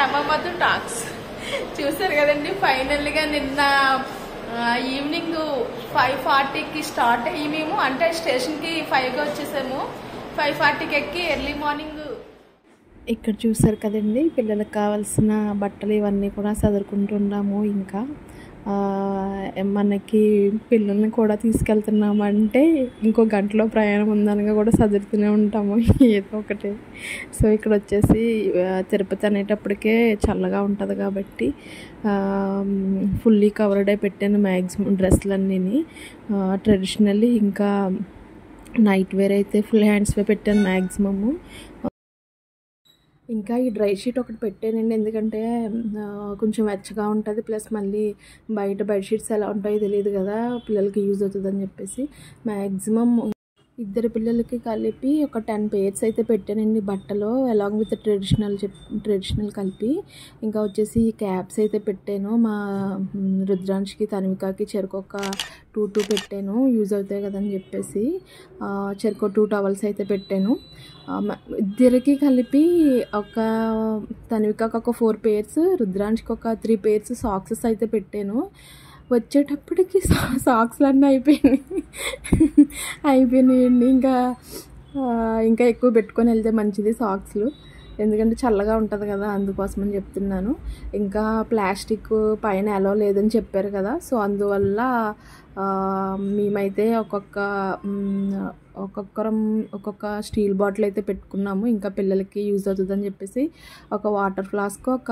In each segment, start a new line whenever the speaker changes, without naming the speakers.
హేమమధు talks చూసారు కదండి. ఫైనల్గా నిన్న ఈవినింగ్ 5:40కి స్టార్ట్ అయ్యి మేము అంటే స్టేషన్కి 5గా వచ్చేసాము. 5:40కి ఎక్కి ఎర్లీ మార్నింగ్ ఇక్కడ చూసారు కదండి. పిల్లలకు కావాల్సిన బట్టలు ఇవన్నీ కూడా చదువుకుంటున్నాము. ఇంకా మనకి పిల్లల్ని కూడా తీసుకెళ్తున్నాము అంటే ఇంకో గంటలో ప్రయాణం ఉందనగా కూడా చదువుతూనే ఉంటాము ఏదో ఒకటి. సో ఇక్కడ వచ్చేసి తిరుపతి అనేటప్పటికే చల్లగా ఉంటుంది కాబట్టి ఫుల్లీ కవర్డ్ అయి పెట్టాను మ్యాక్సిమం డ్రెస్సులన్నీ. ట్రెడిషనల్లీ ఇంకా నైట్ వేర్ అయితే ఫుల్ హ్యాండ్స్ వే పెట్టాను మ్యాక్సిమము. ఇంకా ఈ డ్రై షీట్ ఒకటి పెట్టానండి, ఎందుకంటే కొంచెం వెచ్చగా ఉంటుంది. ప్లస్ మళ్ళీ బయట బెడ్షీట్స్ ఎలా ఉంటాయో తెలియదు కదా, పిల్లలకి యూజ్ అవుతుందని చెప్పేసి మ్యాక్సిమం ఇద్దరు పిల్లలకి కలిపి ఒక 10 pairs అయితే పెట్టానండి బట్టలు, అలాంగ్ విత్ ట్రెడిషనల్ కలిపి. ఇంకా వచ్చేసి క్యాప్స్ అయితే పెట్టాను. మా రుద్రాంష్కి తన్వికాకి చెరుకొక 2 పెట్టాను, యూజ్ అవుతాయి కదని చెప్పేసి. చెరుకో 2 towels అయితే పెట్టాను. ఇద్దరికి కలిపి ఒక తన్వికాకి ఒక 4 pairs, రుద్రాంష్కి ఒక 3 pairs సాక్సెస్ అయితే పెట్టాను. వచ్చేటప్పటికి సాక్స్లు అన్నీ అయిపోయినాయండి. ఇంకా ఎక్కువ పెట్టుకొని వెళ్తే మంచిది సాక్స్లు, ఎందుకంటే చల్లగా ఉంటుంది కదా, అందుకోసమని చెప్తున్నాను. ఇంకా ప్లాస్టిక్ పైన అలో లేదని చెప్పారు కదా, సో అందువల్ల మేమైతే ఒక్కొక్క స్టీల్ బాటిల్ అయితే పెట్టుకున్నాము. ఇంకా పిల్లలకి యూజ్ అవుతుందని చెప్పేసి ఒక వాటర్ ఫ్లాస్క్, ఒక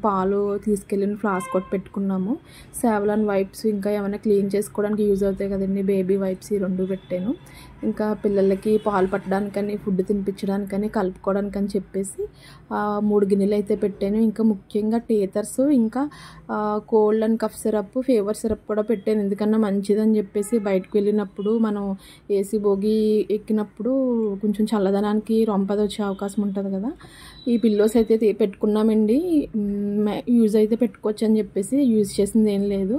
పాలు తీసుకెళ్ళిన ఫ్లాస్క్ ఒకటి పెట్టుకున్నాము. సావ్లాన్ వైప్స్ ఇంకా ఏమైనా క్లీన్ చేసుకోవడానికి యూజ్ అవుతాయి కదండి, బేబీ వైప్స్, ఈ 2 పెట్టాను. ఇంకా పిల్లలకి పాలు పట్టడానికని, ఫుడ్ తినిపించడానికని, కలుపుకోవడానికని చెప్పేసి 3 గిన్నెలు అయితే పెట్టాను. ఇంకా ముఖ్యంగా టేతర్స్, ఇంకా cold and cough syrup, fever syrup కూడా పెట్టాను. ఎందుకన్నా మంచిదని చెప్పేసి బయటకు వెళ్ళినప్పుడు మనం ఏసీ భోగి ఎక్కినప్పుడు కొంచెం చల్లదనానికి రొంపది వచ్చే అవకాశం ఉంటుంది కదా. ఈ పిల్లోస్ అయితే పెట్టుకున్నామండి, యూజ్ అయితే పెట్టుకోవచ్చు అని చెప్పేసి. యూజ్ చేసింది ఏం లేదు.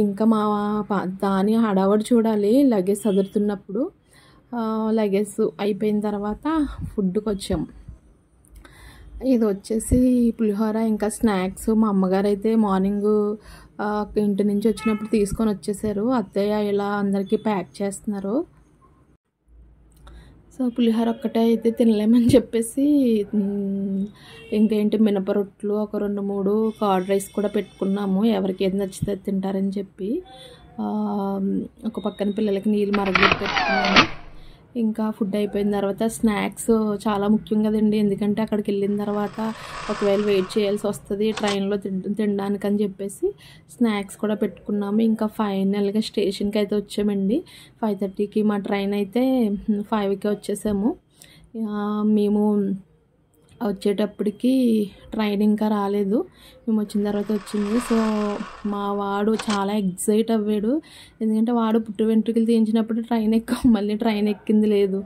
ఇంకా మా దాని హడావడి చూడాలి లగేజ్ చదువుతున్నప్పుడు. లగేజ్ అయిపోయిన తర్వాత ఫుడ్కి వచ్చాము. ఇది వచ్చేసి పులిహోర ఇంకా స్నాక్స్. మా అమ్మగారు అయితే మార్నింగ్ ఇంటి నుంచి వచ్చినప్పుడు తీసుకొని వచ్చేసారు. అత్తయ్య ఇలా అందరికీ ప్యాక్ చేస్తున్నారు. సో పులిహోర ఒక్కటే అయితే తినలేమని చెప్పేసి ఇంకేంటి మినపరొట్లు ఒక 2-3 కర్డ్ రైస్ కూడా పెట్టుకున్నాము, ఎవరికి ఏది నచ్చితే తింటారని చెప్పి. ఒక పక్కన పిల్లలకి నీళ్ళు మరగబెట్టి పెట్టుకున్నాము. ఇంకా ఫుడ్ అయిపోయిన తర్వాత స్నాక్స్ చాలా ముఖ్యం కదండి, ఎందుకంటే అక్కడికి వెళ్ళిన తర్వాత ఒకవేళ వెయిట్ చేయాల్సి వస్తుంది ట్రైన్లో తినడానికి అని చెప్పేసి స్నాక్స్ కూడా పెట్టుకున్నాము. ఇంకా ఫైనల్గా స్టేషన్కి అయితే వచ్చామండి. 5:30కి మా ట్రైన్ అయితే 5కి వచ్చేసాము. మేము వచ్చేటప్పటికి ట్రైన్ ఇంకా రాలేదు, మేము వచ్చిన తర్వాత వచ్చింది. సో మా వాడు చాలా ఎగ్జైట్ అవ్వాడు, ఎందుకంటే వాడు పుట్టు వెంట్రుకలు తీయించినప్పుడు ట్రైన్ మళ్ళీ ట్రైన్ ఎక్కింది లేదు.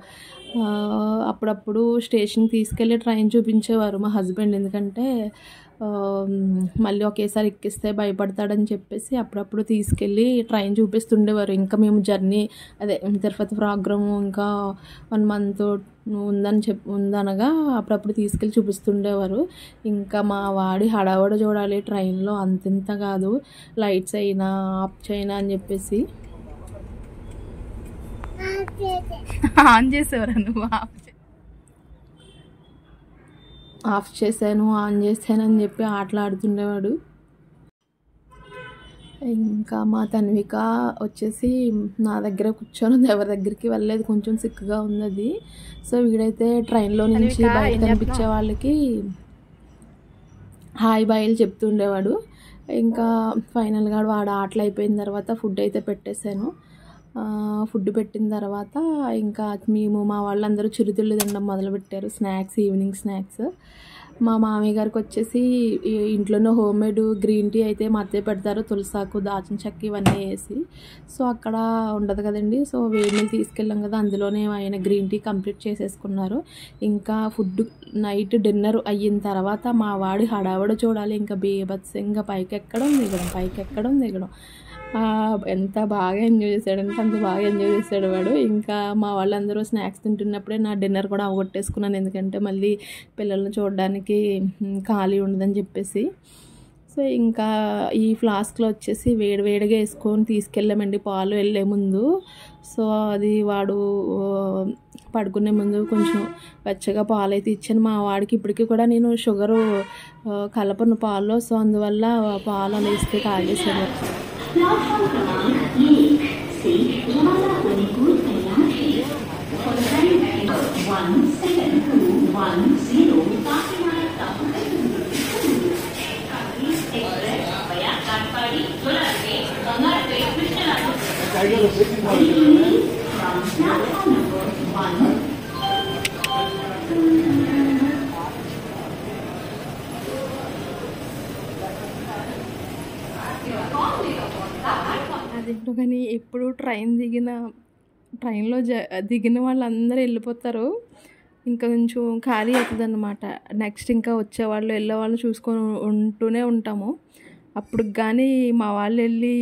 అప్పుడప్పుడు స్టేషన్కి తీసుకెళ్ళి ట్రైన్ చూపించేవారు మా హస్బెండ్, ఎందుకంటే మళ్ళీ ఒకేసారి ఎక్కిస్తే భయపడతాడని చెప్పేసి అప్పుడప్పుడు తీసుకెళ్ళి ట్రైన్ చూపిస్తుండేవారు. ఇంకా మేము జర్నీ తిరుపతి ప్రోగ్రాము ఇంకా 1 month ఉందనగా అప్పుడప్పుడు తీసుకెళ్ళి చూపిస్తుండేవారు. ఇంకా మా వాడి హడావడి చూడాలి ట్రైన్లో, అంతింత కాదు, లైట్స్ అయినా ఆఫ్ చేయనా అని చెప్పేసి. ఆన్ చేసేవారా నువ్వు? ఆఫ్ చేశాను, ఆన్ చేశానని చెప్పి ఆటలాడుతుండేవాడు. ఇంకా మా తన్విక వచ్చేసి నా దగ్గర కూర్చొని ఎవరి దగ్గరికి వెళ్ళలేదు, కొంచెం సిక్కుగా ఉన్నది. సో వీడైతే ట్రైన్లో నుంచి బయట కనిపించే వాళ్ళకి హాయ్ బాయ్లు చెప్తుండేవాడు. ఇంకా ఫైనల్గా వాడు ఆటలు అయిపోయిన తర్వాత ఫుడ్ అయితే పెట్టేశాను. ఫుడ్ పెట్టిన తర్వాత ఇంకా మా వాళ్ళందరూ చిరుతిళ్ళు తినడం మొదలుపెట్టారు, స్నాక్స్, ఈవినింగ్ స్నాక్స్. మా మామయ్య గారికి వచ్చేసి ఇంట్లోనే హోమ్ మేడ్ గ్రీన్ టీ అయితే మా అత్తయ్య పెడతారు, తులసాకు, దాచిన చెక్క ఇవన్నీ వేసి. సో అక్కడ ఉండదు కదండి, సో వేడి నీళ్ళు తీసుకెళ్ళాం కదా, అందులోనే ఆయన గ్రీన్ టీ కంప్లీట్ చేసేసుకున్నారు. ఇంకా ఫుడ్ నైట్ డిన్నర్ అయిన తర్వాత మా వాడి హడావడి చూడాలి, ఇంకా బీభత్సంగా పైకెక్కడం దిగడం ఎంత బాగా ఎంజాయ్ చేశాడంటే అంత బాగా ఎంజాయ్ చేశాడు వాడు. ఇంకా మా వాళ్ళందరూ స్నాక్స్ తింటున్నప్పుడే నా డిన్నర్ కూడా అవగొట్టేసుకున్నాను, ఎందుకంటే మళ్ళీ పిల్లల్ని చూడడానికి ఖాళీ ఉండదని చెప్పేసి. సో ఇంకా ఈ ఫ్లాస్క్లో వచ్చేసి వేడివేడిగా వేసుకొని తీసుకెళ్ళామండి పాలు వెళ్ళే ముందు. సో అది వాడు పడుకునే ముందు కొంచెం వెచ్చగా పాలు అయితే ఇచ్చాను. మా వాడికి ఇప్పటికీ కూడా నేను షుగరు కలపను పాల్లో, సో అందువల్ల పాలు అలా ఇస్తే తాగేసాడు. అదేంటో కానీ ఎప్పుడు ట్రైన్లో దిగిన వాళ్ళందరూ వెళ్ళిపోతారు, ఇంకా కొంచెం ఖాళీ అవుతుంది అన్నమాట. నెక్స్ట్ ఇంకా వచ్చేవాళ్ళు వెళ్ళేవాళ్ళు చూసుకొని ఉంటూనే ఉంటాము. అప్పుడు కానీ మా వాళ్ళు వెళ్ళి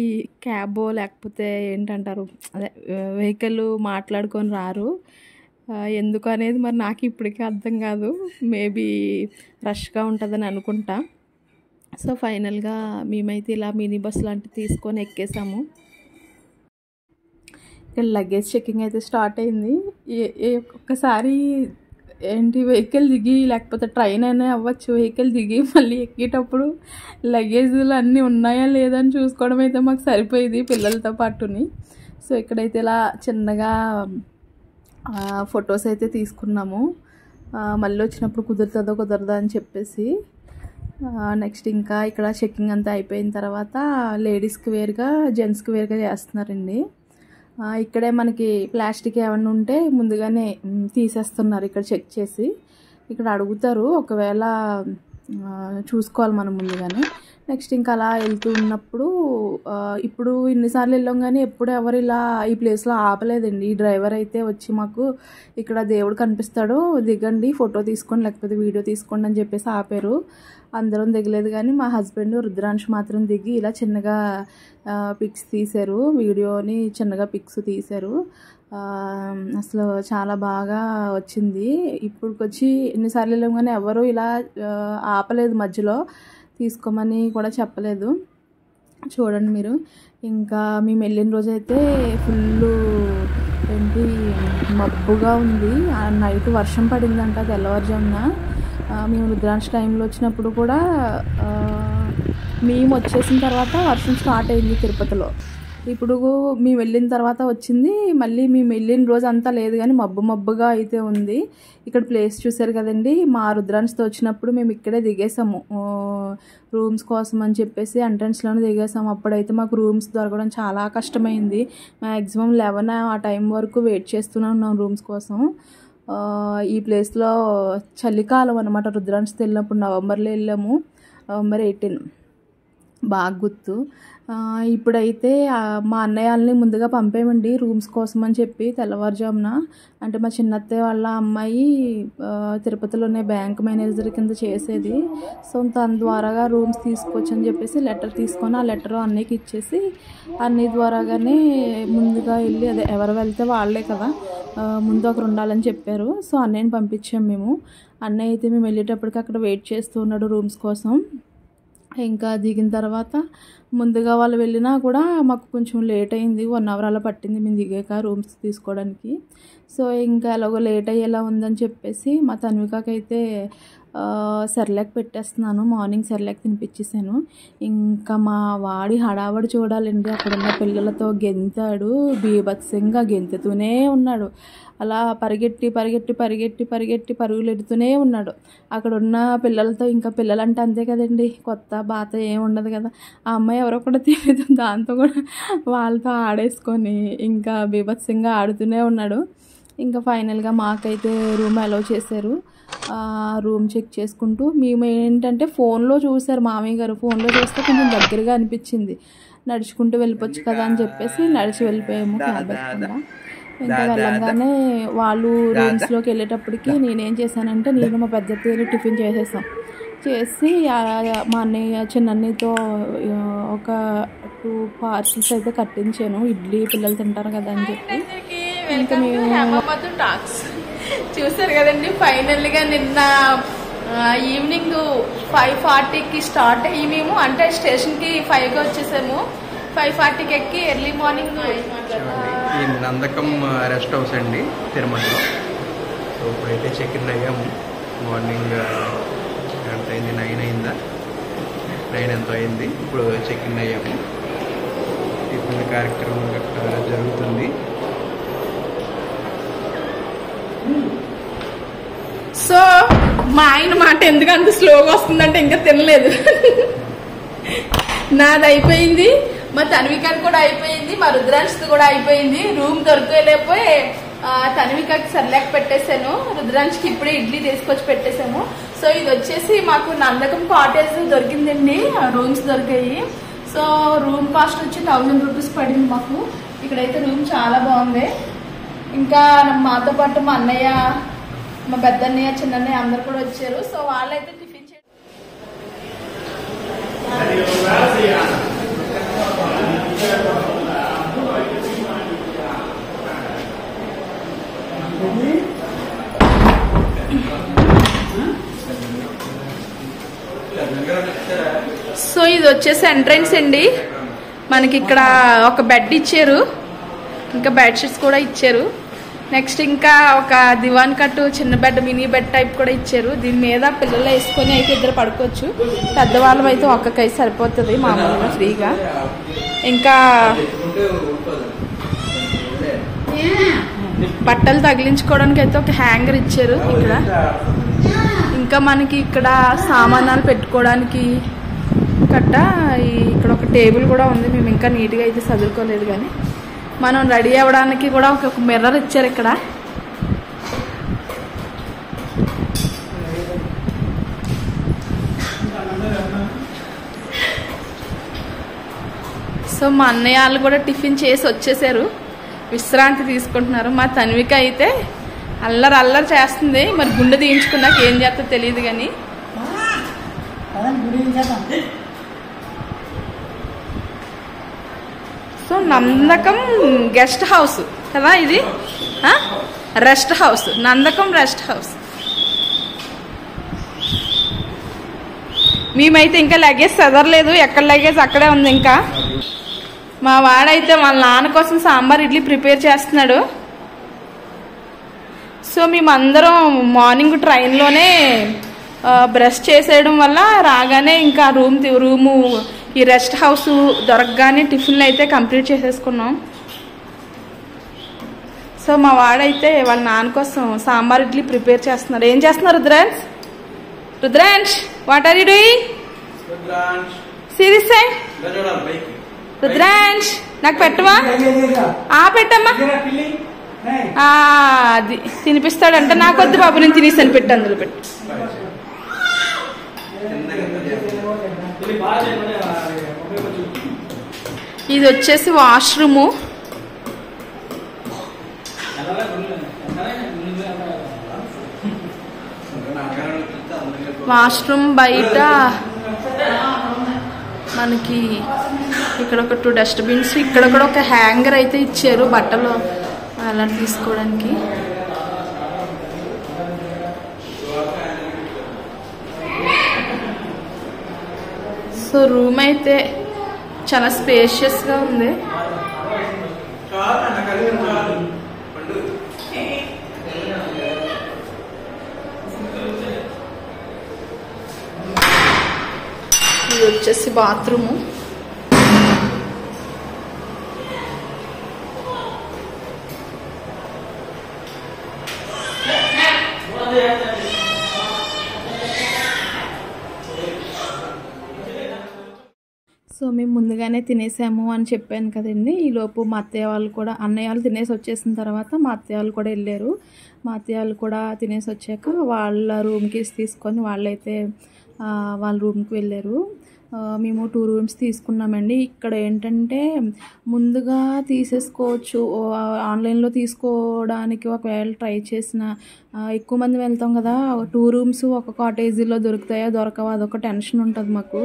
క్యాబో లేకపోతే ఏంటంటారు అదే వెహికల్ మాట్లాడుకొని రారు. ఎందుకు అనేది మరి నాకు ఇప్పటికీ అర్థం కాదు. మేబీ రష్గా ఉంటుందని అనుకుంటా. సో ఫైనల్గా మేమైతే ఇలా మినీ బస్ లాంటివి తీసుకొని ఎక్కేసాము. ఇక్కడ లగేజ్ చెకింగ్ అయితే స్టార్ట్ అయింది. ఒక్కసారి ఏంటి వెహికల్ దిగి లేకపోతే ట్రైన్ అయినా అవ్వచ్చు, వెహికల్ దిగి మళ్ళీ ఎక్కేటప్పుడు లగేజ్లు అన్నీ ఉన్నాయా లేదా అని చూసుకోవడం అయితే మాకు సరిపోయేది పిల్లలతో పాటుని. సో ఇక్కడైతే ఇలా చిన్నగా ఫొటోస్ అయితే తీసుకున్నాము. మళ్ళీ వచ్చినప్పుడు కుదురుతుందో కుదరదా అని చెప్పేసి. నెక్స్ట్ ఇంకా ఇక్కడ చెక్కింగ్ అంతా అయిపోయిన తర్వాత లేడీస్కి వేరుగా జెంట్స్కి వేరుగా చేస్తున్నారండి. ఇక్కడే మనకి ప్లాస్టిక్ ఏమన్నా ఉంటే ముందుగానే తీసేస్తున్నారు ఇక్కడ చెక్ చేసి. ఇక్కడ అడుగుతారు, ఒకవేళ చూసుకోవాలి మనం ముందుగానే. నెక్స్ట్ ఇంకా అలా వెళ్తూ ఉన్నప్పుడు ఇప్పుడు ఇన్నిసార్లు వెళ్ళాం కానీ ఎప్పుడు ఎవరు ఇలా ఈ ప్లేస్లో ఆపలేదండి. ఈ డ్రైవర్ అయితే వచ్చి మాకు ఇక్కడ దేవుడు కనిపిస్తాడు, దిగండి ఫోటో తీసుకోండి లేకపోతే వీడియో తీసుకోండి అని చెప్పేసి ఆపారు. అందరం దిగలేదు కానీ మా హస్బెండ్ రుద్రాంశ్ మాత్రం దిగి ఇలా చిన్నగా పిక్స్ తీశారు, వీడియోని చిన్నగా పిక్స్ తీశారు. అసలు చాలా బాగా వచ్చింది. ఇప్పుడుకొచ్చి ఎన్నిసార్లు వెళ్ళాం కానీ ఎవరు ఇలా ఆపలేదు, మధ్యలో తీసుకోమని కూడా చెప్పలేదు. చూడండి మీరు. ఇంకా మేము వెళ్ళిన రోజైతే ఫుల్ ఏంటి మబ్బుగా ఉంది. నైట్ వర్షం పడిందంట తెల్లవారుజామున. మేము రుద్రాంశ టైంలో వచ్చినప్పుడు కూడా మేము వచ్చేసిన తర్వాత వర్షం స్టార్ట్ అయింది తిరుపతిలో. ఇప్పుడు మేము వెళ్ళిన తర్వాత వచ్చింది, మళ్ళీ మేము వెళ్ళిన రోజు అంతా లేదు కానీ మబ్బుగా అయితే ఉంది. ఇక్కడ ప్లేస్ చూసారు కదండి. మా రుద్రాంశతో వచ్చినప్పుడు మేము ఇక్కడే దిగేసాము రూమ్స్ కోసం అని చెప్పేసి, ఎంట్రన్స్లోనే దిగేసాము. అప్పుడైతే మాకు రూమ్స్ దొరకడం చాలా కష్టమైంది. మ్యాక్సిమం 11 ఆ టైం వరకు వెయిట్ చేస్తూనే ఉన్నాం రూమ్స్ కోసం. ఈ ప్లేస్లో చలికాలం అనమాట. రుద్రాంశతో వెళ్ళినప్పుడు నవంబర్లో వెళ్ళాము, నవంబర్ 18 బాగా గుర్తు. ఇప్పుడైతే మా అన్నయ్యల్ని ముందుగా పంపేమండి రూమ్స్ కోసం అని చెప్పి తెల్లవారుజామున. అంటే మా చిన్నత్తయ్య వాళ్ళ అమ్మాయి తిరుపతిలోనే బ్యాంక్ మేనేజర్ కింద చేసేది. సో తన ద్వారాగా రూమ్స్ తీసుకోవచ్చు అని చెప్పేసి లెటర్ తీసుకొని ఆ లెటర్ అన్నయ్యకి ఇచ్చేసి అన్నయ్య ద్వారాగానే ముందుగా వెళ్ళి, అదే ఎవరు వెళ్తే వాళ్ళే కదా ముందు ఒకరు ఉండాలని చెప్పారు. సో అన్నయ్యని పంపించాం మేము. అన్నయ్య అయితే మేము వెళ్ళేటప్పటికి అక్కడ వెయిట్ చేస్తూ ఉన్నాడు రూమ్స్ కోసం. ఇంకా దిగిన తర్వాత ముందుగా వాళ్ళు వెళ్ళినా కూడా మాకు కొంచెం లేట్ అయింది, 1 అవర్ అలా పట్టింది మేము దిగాక రూమ్స్ తీసుకోవడానికి. సో ఇంకా ఎలాగో లేట్ అయ్యేలా ఉందని చెప్పేసి మా తన్వికకైతే సెర్లాక్ పెట్టేస్తున్నాను. మార్నింగ్ సెర్లాక్ తినిపించేసాను. ఇంకా మా వాడి హడావడి చూడాలండి. అక్కడున్న పిల్లలతో గెంతాడు, బీభత్సంగా గెంతుతూనే ఉన్నాడు. అలా పరిగెట్టి పరుగులు ఎడుతూనే ఉన్నాడు. అక్కడ ఉన్న పిల్లలతో. ఇంకా పిల్లలంటే అంతే కదండి, కొత్త బాత ఏమి ఉండదు కదా. ఆ అమ్మాయి ఎవరో కూడా తెలియదు, దాంతో కూడా వాళ్ళతో ఆడేసుకొని ఇంకా బీభత్సంగా ఆడుతూనే ఉన్నాడు. ఇంకా ఫైనల్గా మాకైతే రూమ్ అలౌ చేశారు. రూమ్ చెక్ చేసుకుంటూ మేము ఏంటంటే ఫోన్లో చూసారు మామయ్య గారు. ఫోన్లో చూస్తే కొంచెం దగ్గరగా అనిపించింది, నడుచుకుంటూ వెళ్ళిపోవచ్చు కదా అని చెప్పేసి నడిచి వెళ్ళిపోయాము క్యాబ్ ఎక్కకుండా. ఇంకా వెళ్ళంగానే వాళ్ళు రూమ్స్లోకి వెళ్ళేటప్పటికి నేనేం చేశానంటే నేను మా పెద్ద అత్తయ్య టిఫిన్ చేసేసాం. చేసి మా అన్నయ్య చిన్న అన్నయ్యతో ఒక 2 పార్సల్స్ అయితే కట్టించాను. ఇడ్లీ పిల్లలు తింటారు కదా అని చెప్పి. ఇంకా మేము
టాక్స్ చూసారు కదండి. ఫైనల్గా నిన్న ఈవినింగ్ 5:40కి స్టార్ట్ అయ్యి మేము అంటే స్టేషన్కి 5కి వచ్చేసాము. 5:40కి ఎక్కి ఎర్లీ మార్నింగ్
ఈ నందకం రెస్ట్ హౌస్ అండి తిరుమలలో. సో ఇప్పుడైతే చెక్ ఇన్ అయ్యాము. మార్నింగ్ ఎంత అయింది? 9 అయిందా? 9 ఎంతో అయింది. ఇప్పుడు చెక్ ఇన్ అయ్యాము. టిఫిన్ కార్యక్రమం జరుగుతుంది.
సో మా ఆయన మాట ఎందుకంత స్లోగా వస్తుందంటే ఇంకా తినలేదు. నాది అయిపోయింది, మా తన్వికకి కూడా అయిపోయింది, మా రుద్రాంశది కూడా అయిపోయింది. రూమ్ దొరకలేకపోయి తన్వికకి సర్లేక పెట్టేశాను. రుద్రాంశకి ఇప్పుడే ఇడ్లీ తీసుకొచ్చి పెట్టేశాను. సో ఇది వచ్చేసి మాకు నందకం కాటేజ్ దొరికిందండి, రూమ్స్ దొరికాయి. సో రూమ్ కాస్ట్ వచ్చి 1000 రూపీస్ పడింది మాకు. ఇక్కడైతే రూమ్ చాలా బాగుంది. ఇంకా మాతో పాటు మా అన్నయ్య, మా పెద్దన్నయ్య, చిన్నన్నయ్య అందరు కూడా వచ్చారు. సో వాళ్ళైతే టిఫిన్ సో ఇది వచ్చేసి ఎంట్రన్స్ అండి. మనకి ఇక్కడ ఒక బెడ్ ఇచ్చారు, ఇంకా బెడ్షీట్స్ కూడా ఇచ్చారు. నెక్స్ట్ ఇంకా ఒక దివాన్ కట్టు, చిన్న బెడ్, మినీ బెడ్ టైప్ కూడా ఇచ్చారు. దీని మీద పిల్లలు వేసుకొని అయితే ఇద్దరు పడుకోవచ్చు. పెద్దవాళ్ళం అయితే ఒక్కకై సరిపోతుంది మామూలుగా ఫ్రీగా. ఇంకా బట్టలు తగిలించుకోవడానికి అయితే ఒక హ్యాంగర్ ఇచ్చారు ఇక్కడ. ఇంకా మనకి ఇక్కడ సామానాలు పెట్టుకోవడానికి కట్ట ఇక్కడ ఒక టేబుల్ కూడా ఉంది. మేము ఇంకా నీట్గా అయితే చదువుకోలేదు, కానీ మనం రెడీ అవ్వడానికి కూడా ఒక మిర్రర్ ఇచ్చారు ఇక్కడ. సో మా అన్నయ్య వాళ్ళు కూడా టిఫిన్ చేసి వచ్చేసారు, విశ్రాంతి తీసుకుంటున్నారు. మా తన్విక అయితే అల్లరి అల్లరి చేస్తుంది. మరి గుండె తీయించుకున్నాక ఏం చేస్తో తెలియదు కానీ. సో నందకం గెస్ట్ హౌస్ కదా ఇది, rest house, Nandakam rest house. మేమైతే ఇంకా లగేజ్ చదవలేదు, ఎక్కడ లగేజ్ అక్కడే ఉంది. ఇంకా మా వాడైతే వాళ్ళ నాన్న కోసం సాంబార్ ఇడ్లీ ప్రిపేర్ చేస్తున్నాడు. సో మేమందరం మార్నింగ్ ట్రైన్లోనే బ్రష్ చేసేయడం వల్ల రాగానే ఇంకా రూము ఈ రెస్ట్ హౌస్ దొరకగానే టిఫిన్లు అయితే కంప్లీట్ చేసేసుకున్నాం. సో మా వాడైతే వాళ్ళ నాన్న కోసం సాంబార్ ఇడ్లీ ప్రిపేర్ చేస్తున్నారు. ఏం చేస్తున్నారు Rudransh? Rudransh, what are you doing? Serious Rudransh, నాకు పెట్టవా? పెట్టమ్మా. అది తినిపిస్తాడంట. నాకొద్దు బాబు, నేను తినేసాను, పెట్టు, అందులో పెట్టు. ఇది వచ్చేసి వాష్రూము. వాష్రూమ్ బయట మనకి ఇక్కడ ఒక 2 డస్ట్బిన్స్, ఇక్కడ కూడా ఒక హ్యాంగర్ అయితే ఇచ్చారు బట్టలు అలా తీసుకోవడానికి. సో రూమ్ అయితే చాలా స్పేషియస్గా ఉంది. ఇది వచ్చేసి బాత్రూము.
సో మేము ముందుగానే తినేసాము అని చెప్పాను కదండి. ఈలోపు మా అత్తయ్య వాళ్ళు కూడా, అన్నయ్య వాళ్ళు తినేసి వచ్చేసిన తర్వాత మా అత్తయ్య వాళ్ళు కూడా వెళ్ళారు. మా అత్తయ్య వాళ్ళు కూడా తినేసి వచ్చాక వాళ్ళ రూమ్కి తీసుకొని వాళ్ళైతే వాళ్ళ రూమ్కి వెళ్ళారు. మేము 2 రూమ్స్ తీసుకున్నామండి. ఇక్కడ ఏంటంటే ముందుగా తీసేసుకోవచ్చు, ఆన్లైన్లో తీసుకోవడానికి ఒకవేళ ట్రై చేసిన ఎక్కువ మంది వెళ్తాం కదా, 2 రూమ్స్ ఒక కాటేజీలో దొరుకుతాయో దొరకవో అదొక టెన్షన్ ఉంటుంది మాకు.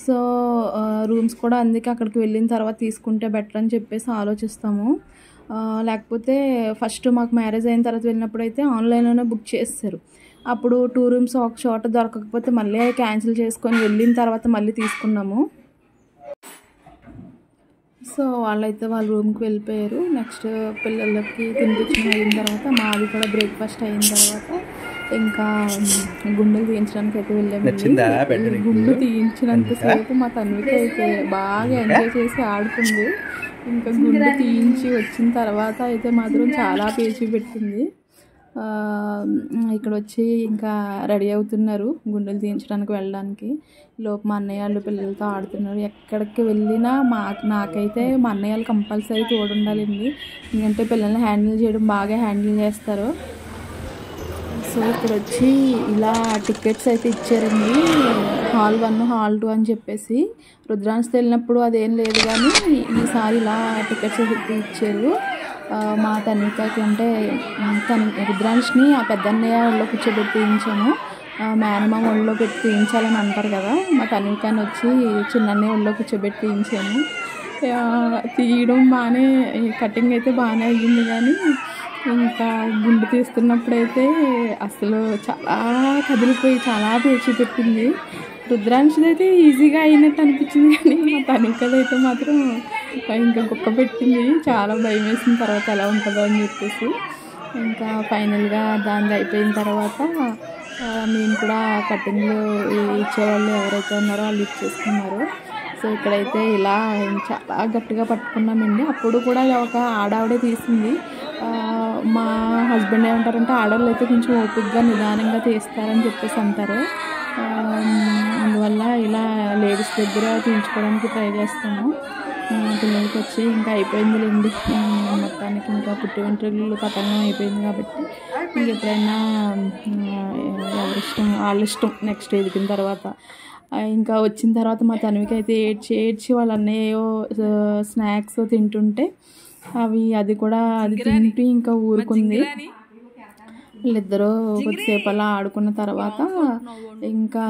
సో రూమ్స్ కూడా అందుకే అక్కడికి వెళ్ళిన తర్వాత తీసుకుంటే బెటర్ అని చెప్పేసి ఆలోచిస్తాము. లేకపోతే ఫస్ట్ మాకు మ్యారేజ్ అయిన తర్వాత వెళ్ళినప్పుడు అయితే ఆన్లైన్లోనే బుక్ చేస్తారు. అప్పుడు 2 రూమ్స్ ఒక చోట దొరకకపోతే మళ్ళీ క్యాన్సిల్ చేసుకొని వెళ్ళిన తర్వాత మళ్ళీ తీసుకున్నాము. సో వాళ్ళైతే వాళ్ళ రూమ్కి వెళ్ళిపోయారు. నెక్స్ట్ పిల్లలకి తినిపించడం అయిన తర్వాత మాది కూడా బ్రేక్ఫాస్ట్ అయిన తర్వాత ఇంకా గుండెలు తీయించడానికి అయితే వెళ్ళాము. గుండు తీయించినంతసేపు మా తన్విక అయితే బాగా ఎంజాయ్ చేసి ఆడుతుంది. ఇంకా గుండు తీయించి వచ్చిన తర్వాత అయితే మాత్రం చాలా పేచి పెట్టింది. ఇక్కడ వచ్చి ఇంకా రెడీ అవుతున్నారు గుండెలు తీయించడానికి వెళ్ళడానికి. లోపు మా అన్నయ్య వాళ్ళు పిల్లలతో ఆడుతున్నారు. ఎక్కడికి వెళ్ళినా నాకైతే మా అన్నయ్య వాళ్ళు కంపల్సరీ తోడుండాలండి. ఎందుకంటే పిల్లల్ని హ్యాండిల్ చేయడం బాగా హ్యాండిల్ చేస్తారు. సో ఇక్కడ వచ్చి ఇలా టికెట్స్ అయితే ఇచ్చారండి. హాల్ 1 హాల్ 2 అని చెప్పేసి. రుద్రాంశతో వెళ్ళినప్పుడు అదేం లేదు కానీ ఈసారి ఇలా టికెట్స్ అయితే ఇచ్చారు. మా తన్వికకి అంటే రుద్రాంశ్ని ఆ పెద్దన్నయ్య ఒళ్ళో కూర్చోబెట్టి తీయించాము. మేనమామ ఒళ్ళో పెట్టి తీయించాలని అంటారు కదా. మా తన్వికని వచ్చి చిన్నన్నయ్య ఒళ్ళో కూర్చోబెట్టి తీయించాము. తీయడం బాగానే కటింగ్ అయితే బాగానే అయ్యింది కానీ ఇంకా గుండు తీస్తున్నప్పుడైతే అసలు చాలా కదిలిపోయి చాలా పేచి పెట్టింది. రుద్రాంశది అయితే ఈజీగా అయినట్టు అనిపించింది కానీ మా తనికదైతే మాత్రం ఇంకా గుక్క పెట్టింది. చాలా భయం వేసిన తర్వాత ఎలా ఉంటుందో అని చెప్పేసి ఇంకా ఫైనల్గా దాన్ని అయిపోయిన తర్వాత మేము కూడా కటింగ్లు ఇచ్చేవాళ్ళు ఎవరైతే ఉన్నారో వాళ్ళు ఇచ్చేసుకున్నారు. సో ఇక్కడైతే ఇలా చాలా గట్టిగా పట్టుకున్నామండి. అప్పుడు కూడా ఒక ఆడావిడే తీసింది. మా హస్బెండ్ ఏమంటారంటే ఆడవాళ్ళు అయితే కొంచెం ఓపికగా నిదానంగా తీస్తారని చెప్పేసి అంటారు. అందువల్ల ఇలా లేడీస్ దగ్గర తీయించుకోవడానికి ట్రై చేస్తాము. పిల్లలకి వచ్చి ఇంకా అయిపోయిందిలేండి మొత్తానికి. ఇంకా పుట్టి వెంట్రుకలు పతంగం అయిపోయింది కాబట్టి ఇంకెప్పుడైనా ఎవరిష్టం వాళ్ళ ఇష్టం. నెక్స్ట్ ఎదిగిన తర్వాత ఇంకా వచ్చిన తర్వాత మా తన్వికి అయితే ఏడ్చి వాళ్ళ అన్నయ్యో స్నాక్స్ తింటుంటే అది కూడా తింటూ ఇంకా ఊరుకుంది. వీళ్ళిద్దరూ కొద్దిసేపు అలా ఆడుకున్న తర్వాత ఇంకా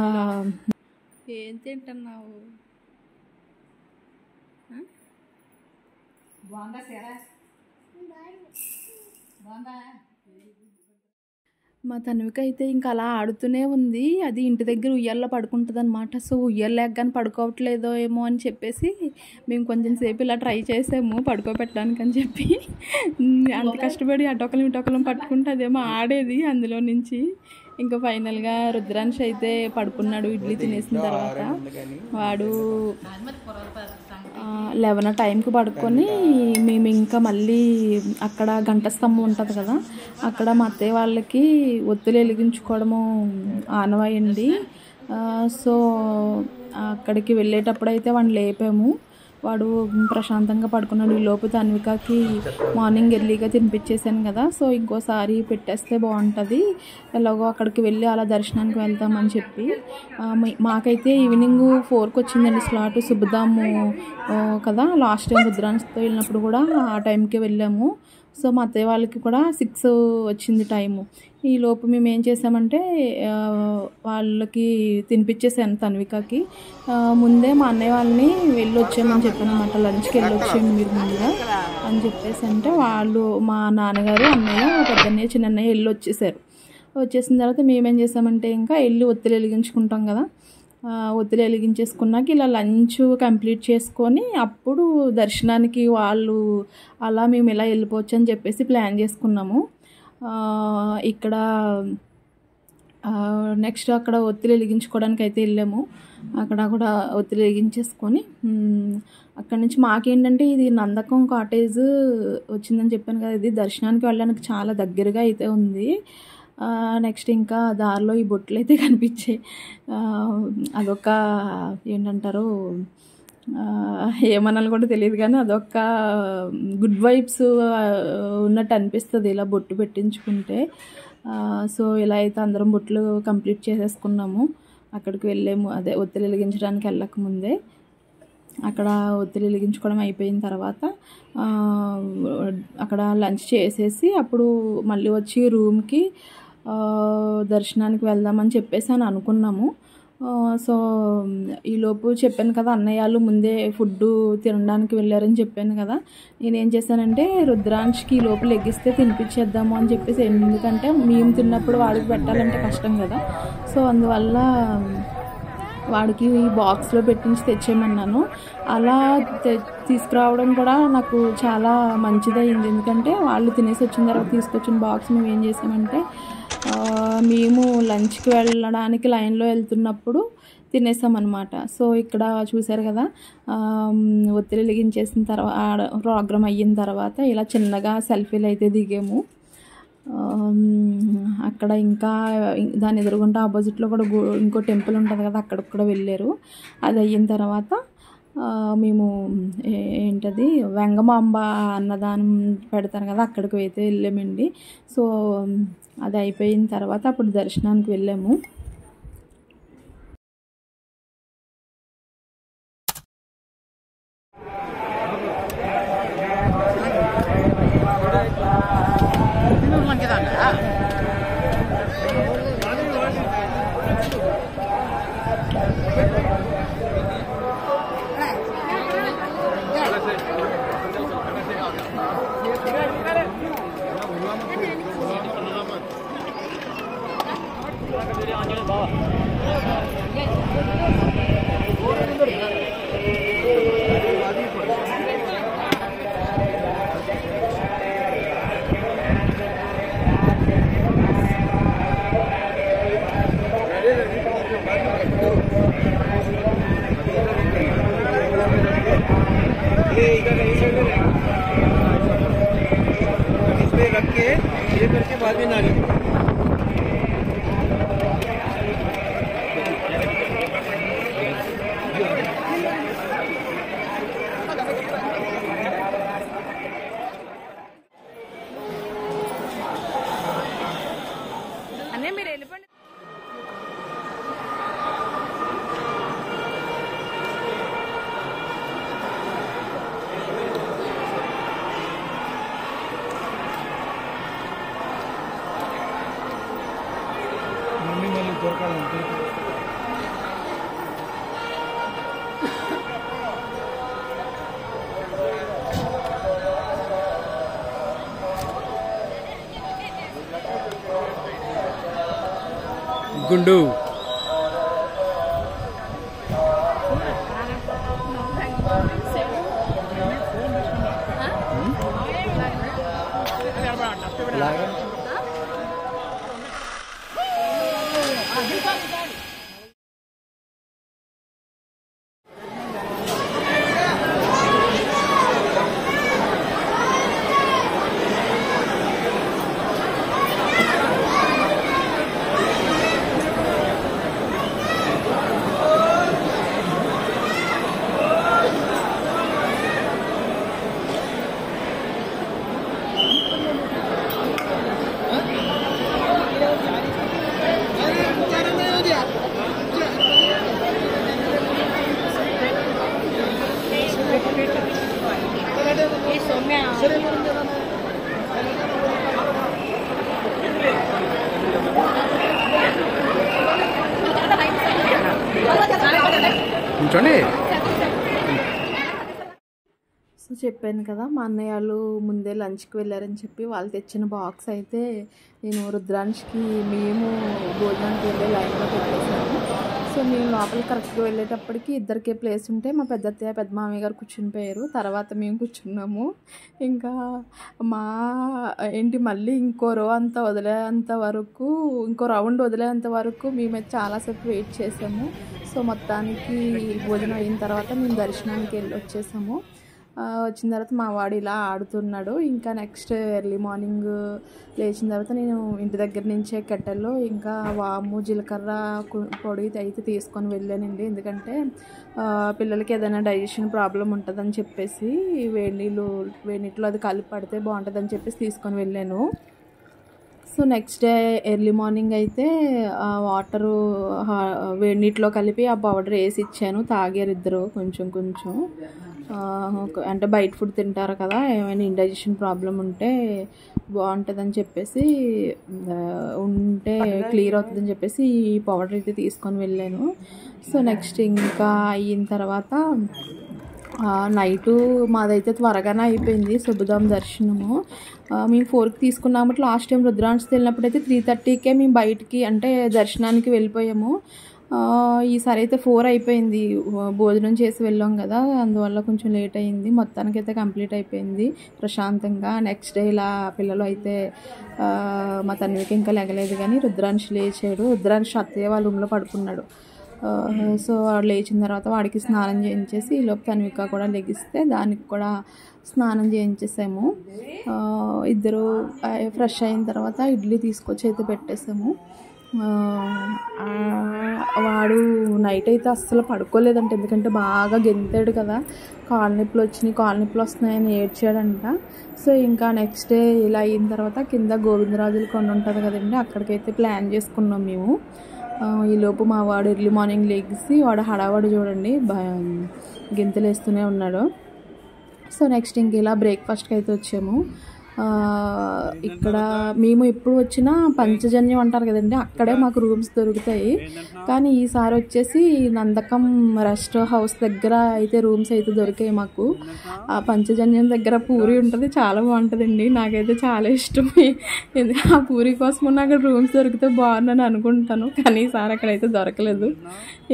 ఏం తింటున్నావు మా తన్విక అయితే ఇంకా అలా ఆడుతూనే ఉంది. అది ఇంటి దగ్గర ఉయ్యాల్లో పడుకుంటుంది అనమాట. సో ఉయ్యాలేక కానీ పడుకోవట్లేదో ఏమో అని చెప్పేసి మేము కొంచెం సేపు ఇలా ట్రై చేసాము పడుకోబెట్టడానికి అని చెప్పి. అంత కష్టపడి అటొకలం పట్టుకుంటే అదేమో ఆడేది అందులో నుంచి. ఇంకా ఫైనల్గా రుద్రాంశ్ అయితే పడుకున్నాడు ఇడ్లీ తినేసిన తర్వాత. వాడు 11 టైంకి పడుకొని మేము ఇంకా మళ్ళీ అక్కడ గంట స్తంభం ఉంటుంది కదా, అక్కడ మా అత్తయ్య వాళ్ళకి ఒత్తులు వెలిగించుకోవడము ఆనవాయండి. సో అక్కడికి వెళ్ళేటప్పుడు అయితే వాడిని లేపాము. వాడు ప్రశాంతంగా పడుకున్నాడు. ఈ లోపు తన్వికకి మార్నింగ్ ఎర్లీగా తినిపించేసాను కదా, సో ఇంకోసారి పెట్టేస్తే బాగుంటుంది. ఎలాగో అక్కడికి వెళ్ళి అలా దర్శనానికి వెళ్తామని చెప్పి మాకైతే ఈవినింగ్ 4కి వచ్చిందండి స్లాట్. శుభదాము కదా, లాస్ట్ టైం రుద్రాంశతో వెళ్ళినప్పుడు కూడా ఆ టైంకి వెళ్ళాము. సో మా అత్తయ్య వాళ్ళకి కూడా 6 వచ్చింది టైము. ఈ లోపు మేము ఏం చేసామంటే వాళ్ళకి తినిపించేసాను తన్వికకి. ముందే మా అన్నయ్య వాళ్ళని వెళ్ళి వచ్చామని చెప్పాను అనమాట. లంచ్కి వెళ్ళి వచ్చేయండి మీరు ముందుగా అని చెప్పేసి అంటే వాళ్ళు మా నాన్నగారు అన్నయ్య పెద్దన్నయ్య చిన్నన్నయ్య వెళ్ళి వచ్చేసారు. వచ్చేసిన తర్వాత మేమేం చేసామంటే ఇంకా వెళ్ళి ఒత్తిడి వెలిగించుకుంటాం కదా, ఒత్తిడి వెలిగించేసుకున్నాక ఇలా లంచ్ కంప్లీట్ చేసుకొని అప్పుడు దర్శనానికి వాళ్ళు అలా మేము ఇలా వెళ్ళిపోవచ్చు అని చెప్పేసి ప్లాన్ చేసుకున్నాము. ఇక్కడ నెక్స్ట్ అక్కడ ఒత్తిడి వెలిగించుకోవడానికి అయితే వెళ్ళాము. అక్కడ కూడా ఒత్తిడి వెలిగించేసుకొని అక్కడ నుంచి మాకేంటంటే ఇది నందకం కాటేజ్ వచ్చిందని చెప్పాను కదా, ఇది దర్శనానికి వెళ్ళడానికి చాలా దగ్గరగా అయితే ఉంది. నెక్స్ట్ ఇంకా దారిలో ఈ బొట్లు అయితే కనిపించాయి. అదొక ఏంటంటారు ఏమనాలి కూడా తెలియదు కానీ అదొక గుడ్ వైబ్స్ ఉన్నట్టు అనిపిస్తుంది ఇలా బొట్టు పెట్టించుకుంటే. సో ఇలా అయితే అందరం బొట్లు కంప్లీట్ చేసేసుకున్నాము. అక్కడికి వెళ్ళాము, అదే ఒత్తిడి వెలిగించడానికి వెళ్ళకముందే. అక్కడ ఒత్తిడి వెలిగించుకోవడం అయిపోయిన తర్వాత అక్కడ లంచ్ చేసేసి అప్పుడు మళ్ళీ వచ్చి రూమ్కి దర్శనానికి వెళ్దామని చెప్పేసి అని అనుకున్నాము. సో ఈలోపు చెప్పాను కదా అన్నయ్య వాళ్ళు ముందే ఫుడ్ తినడానికి వెళ్ళారని చెప్పాను కదా. నేనేం చేశానంటే రుద్రాంష్కి ఈ లోపు లెగ్గిస్తే తినిపించేద్దాము అని చెప్పేసి, ఎందుకంటే మేము తిన్నప్పుడు వాడికి పెట్టాలంటే కష్టం కదా. సో అందువల్ల వాడికి ఈ బాక్స్లో పెట్టించి తెచ్చేయమన్నాను. అలా తీసుకురావడం కూడా నాకు చాలా మంచిదయింది. ఎందుకంటే వాళ్ళు తినేసి వచ్చిన తర్వాత తీసుకొచ్చిన బాక్స్ మేము ఏం చేసామంటే మేము లంచ్కి వెళ్ళడానికి లైన్లో వెళ్తున్నప్పుడు తినేసామన్నమాట. సో ఇక్కడ చూసారు కదా, ఒత్తిడి వెలిగించేసిన తర్వాత ప్రోగ్రామ్ అయిన తర్వాత ఇలా చిన్నగా సెల్ఫీలు అయితే దిగాము. అక్కడ ఇంకా దాని ఎదురుగుండా ఆపోజిట్లో కూడా ఇంకో టెంపుల్ ఉంటుంది కదా, అక్కడికి కూడా వెళ్ళారు. అది అయిన తర్వాత మేము ఏంటది వెంగమాంబ అన్నదానం పెడతారు కదా, అక్కడికి అయితే వెళ్ళామండి. సో అది అయిపోయిన తర్వాత అప్పుడు దర్శనానికి వెళ్ళాము.
इसमें रख के ये करके बाद में नारियल
అనే మీరు వెళ్ళిపోండి.
గుండు చూడండి.
సో చెప్పాను కదా మా అన్నయ్య వాళ్ళు ముందే లంచ్కి వెళ్ళారని చెప్పి వాళ్ళు తెచ్చిన బాక్స్ అయితే నేను రుద్రాంష్కి మేము భోజనానికి వెళ్ళే లైన్లో పెట్టేశాను. సో మేము లోపలికి కరెక్ట్గా వెళ్ళేటప్పటికి ఇద్దరికే ప్లేస్ ఉంటే మా పెద్దత్తయ్య పెద్ద మామయ్య గారు కూర్చుని పోయారు. తర్వాత మేము కూర్చున్నాము. ఇంకా మళ్ళీ ఇంకో రో అంతా వదిలేంత వరకు, ఇంకో రౌండ్ వదిలేంత వరకు మేమైతే చాలాసేపు వెయిట్ చేసాము. సో మొత్తానికి భోజనం అయిన తర్వాత మేము దర్శనానికి వెళ్ళి వచ్చేసాము. వచ్చిన తర్వాత మా వాడు ఇలా ఆడుతున్నాడు. ఇంకా నెక్స్ట్ ఎర్లీ మార్నింగ్ లేచిన తర్వాత నేను ఇంటి దగ్గర నుంచే కట్టెల్లో ఇంకా వాము జీలకర్ర పొడి అయితే తీసుకొని వెళ్ళానండి. ఎందుకంటే పిల్లలకి ఏదైనా డైజెషన్ ప్రాబ్లం ఉంటుందని చెప్పేసి వేడినీటిలో అది కలిపి పడితే బాగుంటుందని చెప్పేసి తీసుకొని వెళ్ళాను. So next day early morning అయితే వాటరు వేడినీటిలో కలిపి ఆ పౌడర్ వేసి ఇచ్చాను. తాగారు ఇద్దరు కొంచెం కొంచెం. అంటే బయట ఫుడ్ తింటారు కదా, ఏమైనా ఇండైజెషన్ ప్రాబ్లం ఉంటే బాగుంటుందని చెప్పేసి, ఉంటే క్లియర్ అవుతుందని చెప్పేసి ఈ పౌడర్ అయితే తీసుకొని వెళ్ళాను. సో నెక్స్ట్ ఇంకా అయిన తర్వాత నైటు మాదైతే త్వరగానే అయిపోయింది శుభధాం దర్శనము. మేము 4కి తీసుకున్నాము. లాస్ట్ టైం రుద్రాంశకి వెళ్ళినప్పుడు అయితే 3:30కే మేము బయటికి అంటే దర్శనానికి వెళ్ళిపోయాము. ఈసారి అయితే 4 అయిపోయింది. భోజనం చేసి వెళ్ళాం కదా, అందువల్ల కొంచెం లేట్ అయింది. మొత్తానికైతే కంప్లీట్ అయిపోయింది ప్రశాంతంగా. నెక్స్ట్ డే ఇలా పిల్లలు అయితే మా తన్వికి ఇంకా లెగలేదు, కానీ రుద్రాంశ్ లేచాడు. రుద్రాంశ్ అత్తయ్య వాళ్ళ రూమ్లో పడుకున్నాడు. సో వాడు లేచిన తర్వాత వాడికి స్నానం చేయించేసి ఈలోపు తన్విక కూడా లెగిస్తే దానికి కూడా స్నానం చేయించేసాము. ఇద్దరు ఫ్రెష్ అయిన తర్వాత ఇడ్లీ తీసుకొచ్చి అయితే పెట్టేసాము. వాడు నైట్ అయితే అస్సలు పడుకోలేదంట, ఎందుకంటే బాగా గెంతాడు కదా, కాళ్ళ నొప్పులు వస్తున్నాయని ఏడ్చాడంట. సో ఇంకా నెక్స్ట్ డే ఇలా అయిన తర్వాత కింద గోవిందరాజుల కొండ ఉంటుంది కదండి, అక్కడికైతే ప్లాన్ చేసుకున్నాం మేము. ఈలోపు మా వాడు ఎర్లీ మార్నింగ్ లెగిసి వాడు హడావాడు చూడండి గింతలు వేస్తూనే ఉన్నాడు. సో నెక్స్ట్ ఇంక ఇలా బ్రేక్ఫాస్ట్కి అయితే వచ్చాము. ఇక్కడ మేము ఎప్పుడు వచ్చినా పంచజన్యం అంటారు కదండి, అక్కడే మాకు రూమ్స్ దొరుకుతాయి. కానీ ఈసారి వచ్చేసి నందకం రెస్ట్ హౌస్ దగ్గర అయితే రూమ్స్ అయితే దొరికాయి మాకు. ఆ పంచజన్యం దగ్గర పూరి ఉంటుంది, చాలా బాగుంటుందండి. నాకైతే చాలా ఇష్టం. ఆ పూరి కోసం నాకు రూమ్స్ దొరికితే బాగుందని అనుకుంటాను, కానీ ఈసారి అక్కడైతే దొరకలేదు.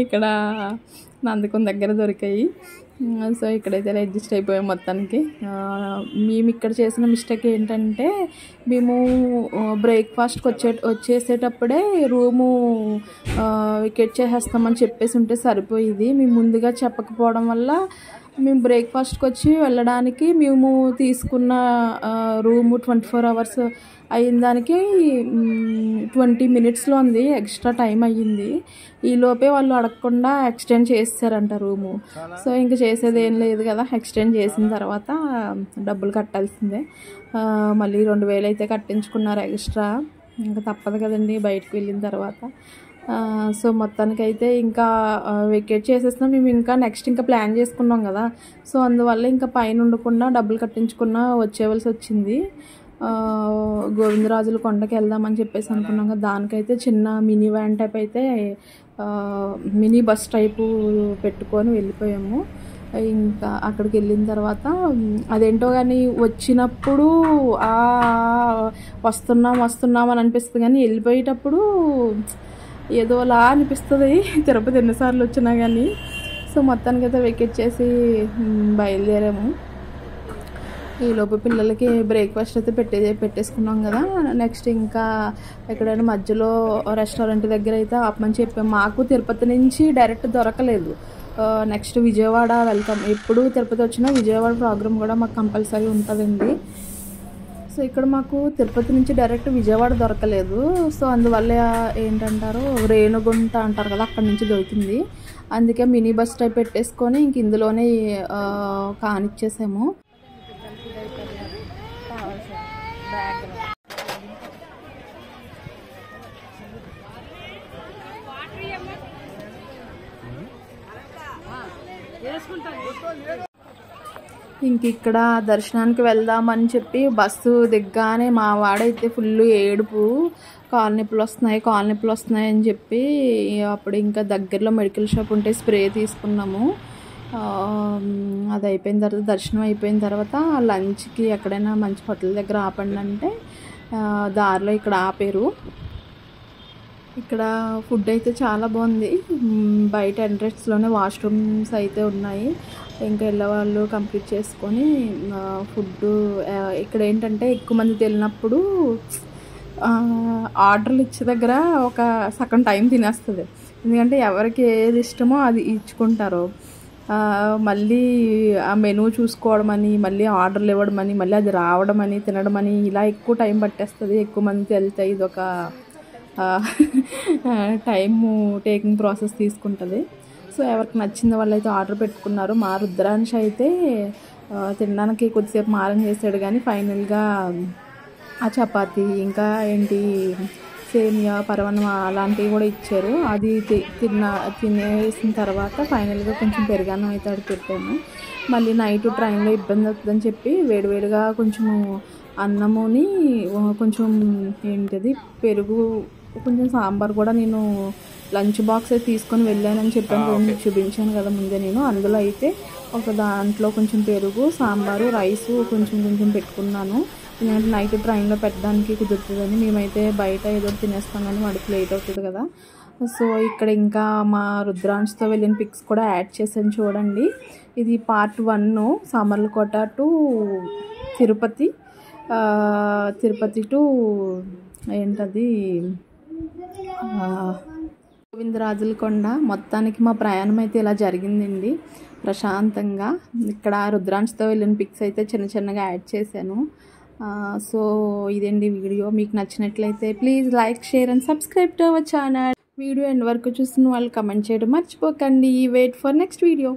ఇక్కడ నందకం దగ్గర దొరికాయి. సో ఇక్కడైతే అడ్జస్ట్ అయిపోయాం మొత్తానికి. మేము ఇక్కడ చేసిన మిస్టేక్ ఏంటంటే, మేము బ్రేక్ఫాస్ట్కి వచ్చేసేటప్పుడే రూము వికెట్ చేసేస్తామని చెప్పేసి ఉంటే సరిపోయేది. మేము ముందుగా చెప్పకపోవడం వల్ల మేము బ్రేక్ఫాస్ట్కి వచ్చి వెళ్ళడానికి మేము తీసుకున్న రూము 24 hours అయిన దానికి 20 minutesలో ఉంది, ఎక్స్ట్రా టైం అయ్యింది. ఈలోపే వాళ్ళు అడగకుండా ఎక్స్టెండ్ చేస్తారంట రూము. సో ఇంకా చేసేది ఏం లేదు కదా, ఎక్స్టెండ్ చేసిన తర్వాత డబ్బులు కట్టాల్సిందే. మళ్ళీ 2000 అయితే కట్టించుకున్నారు ఎక్స్ట్రా. ఇంకా తప్పదు కదండి బయటకు వెళ్ళిన తర్వాత. సో మొత్తానికైతే ఇంకా వెకేట్ చేసేస్తున్నాం. మేము ఇంకా నెక్స్ట్ ఇంకా ప్లాన్ చేసుకున్నాం కదా, సో అందువల్ల ఇంకా పైన ఉండకుండా డబ్బులు కట్టించుకున్నా వచ్చేవలసి వచ్చింది. గోవిందరాజుల కొండకి వెళ్దామని చెప్పేసి అనుకున్నాం కదా, దానికైతే చిన్న మినీ వ్యాన్ టైప్ అయితే మినీ బస్ టైపు పెట్టుకొని వెళ్ళిపోయాము. ఇంకా అక్కడికి వెళ్ళిన తర్వాత అదేంటో కానీ వచ్చినప్పుడు వస్తున్నాం అని అనిపిస్తుంది, కానీ వెళ్ళిపోయేటప్పుడు ఏదోలా అనిపిస్తుంది తిరుపతి ఎన్నిసార్లు వచ్చినా కానీ. సో మొత్తానికైతే వెకేట్ చేసి బయలుదేరాము. ఈలోపు పిల్లలకి బ్రేక్ఫాస్ట్ అయితే పెట్టేసుకున్నాం కదా. నెక్స్ట్ ఇంకా ఎక్కడైనా మధ్యలో రెస్టారెంట్ దగ్గర అయితే ఆపమని చెప్పాము. మాకు తిరుపతి నుంచి డైరెక్ట్ దొరకలేదు. నెక్స్ట్ విజయవాడ వెళ్తాం. ఎప్పుడు తిరుపతి వచ్చినా విజయవాడ ప్రోగ్రామ్ కూడా మాకు కంపల్సరీ ఉంటుందండి. సో ఇక్కడ మాకు తిరుపతి నుంచి డైరెక్ట్ విజయవాడ దొరకలేదు. సో అందువల్ల ఏంటంటారు, రేణుగుంట అంటారు కదా, అక్కడి నుంచి దొరికింది. అందుకే మినీ బస్ టైప్ పెట్టేసుకొని ఇంక ఇందులోనే కానిచ్చేసాము. ఇంక ఇక్కడ దర్శనానికి వెళ్దామని చెప్పి బస్సు దిగ్గానే మా వాడైతే ఫుల్ ఏడుపు, కాళ్ళ నొప్పులు వస్తున్నాయి అని చెప్పి అప్పుడు ఇంకా దగ్గరలో మెడికల్ షాప్ ఉంటే స్ప్రే తీసుకున్నాము. అది అయిపోయిన తర్వాత దర్శనం అయిపోయిన తర్వాత లంచ్కి ఎక్కడైనా మంచి హోటల్ దగ్గర ఆపండి అంటే దారిలో ఇక్కడ ఆపారు. ఇక్కడ ఫుడ్ అయితే చాలా బాగుంది. బయట ఎంట్రన్స్లోనే వాష్రూమ్స్ అయితే ఉన్నాయి. ఇంకా వెళ్ళేవాళ్ళు కంప్లీట్ చేసుకొని ఫుడ్ ఇక్కడ ఏంటంటే ఎక్కువ మంది వెళ్ళినప్పుడు ఆర్డర్లు ఇచ్చే దగ్గర ఒక సగం టైం తినేస్తుంది. ఎందుకంటే ఎవరికి ఏది ఇష్టమో అది ఇచ్చుకుంటారు. మళ్ళీ ఆ మెనూ చూసుకోవడం అని, మళ్ళీ ఆర్డర్లు ఇవ్వడం అని, మళ్ళీ అది రావడం అని, తినడం అని, ఇలా ఎక్కువ టైం పట్టేస్తుంది. ఎక్కువ మంది వెళ్తే ఇది ఒక టైము టేకింగ్ ప్రాసెస్ తీసుకుంటుంది. సో ఎవరికి నచ్చిన వాళ్ళు అయితే ఆర్డర్ పెట్టుకున్నారు. మా రుద్రాంశ అయితే తినడానికి కొద్దిసేపు మారం చేశాడు, కానీ ఫైనల్గా ఆ చపాతీ ఇంకా ఏంటి సేమియా పరవన్నం అలాంటివి కూడా ఇచ్చారు. అది తినేసిన తర్వాత ఫైనల్గా కొంచెం పెరుగన్నం అయితే అది పెట్టాము. మళ్ళీ నైట్ ట్రైన్లో ఇబ్బంది అవుతుందని చెప్పి వేడివేడిగా కొంచెము అన్నముని కొంచెం ఏంటిది పెరుగు కొంచెం సాంబార్ కూడా నేను లంచ్ బాక్స్ అయితే తీసుకొని వెళ్ళానని చెప్పాను కదా, మీకు చూపించాను కదా ముందే. నేను అందులో అయితే ఒక దాంట్లో కొంచెం పెరుగు సాంబారు రైసు కొంచెం పెట్టుకున్నాను. ఎందుకంటే నైట్ ట్రైన్లో పెట్టడానికి కుదురుతుందని. మేమైతే బయట ఏదో తినేస్తాం కానీ వాడికి లేట్ అవుతుంది కదా. సో ఇక్కడ ఇంకా మా రుద్రాంశ్తో వెళ్ళిన పిక్స్ కూడా యాడ్ చేసాను చూడండి. ఇది part 1 Samarlakota to Tirupati to ఏంటది గోవిందరాజుల కొండ. మొత్తానికి మా ప్రయాణం అయితే ఇలా జరిగిందండి ప్రశాంతంగా. ఇక్కడ రుద్రాంశ్తో వెళ్ళిన పిక్స్ అయితే చిన్నగా యాడ్ చేశాను. సో ఇదండి వీడియో. మీకు నచ్చినట్లయితే please like share and subscribe to our channel. Video end వరకు చూసిన వాళ్ళు కమెంట్ చేయడం మర్చిపోకండి. Wait for next video.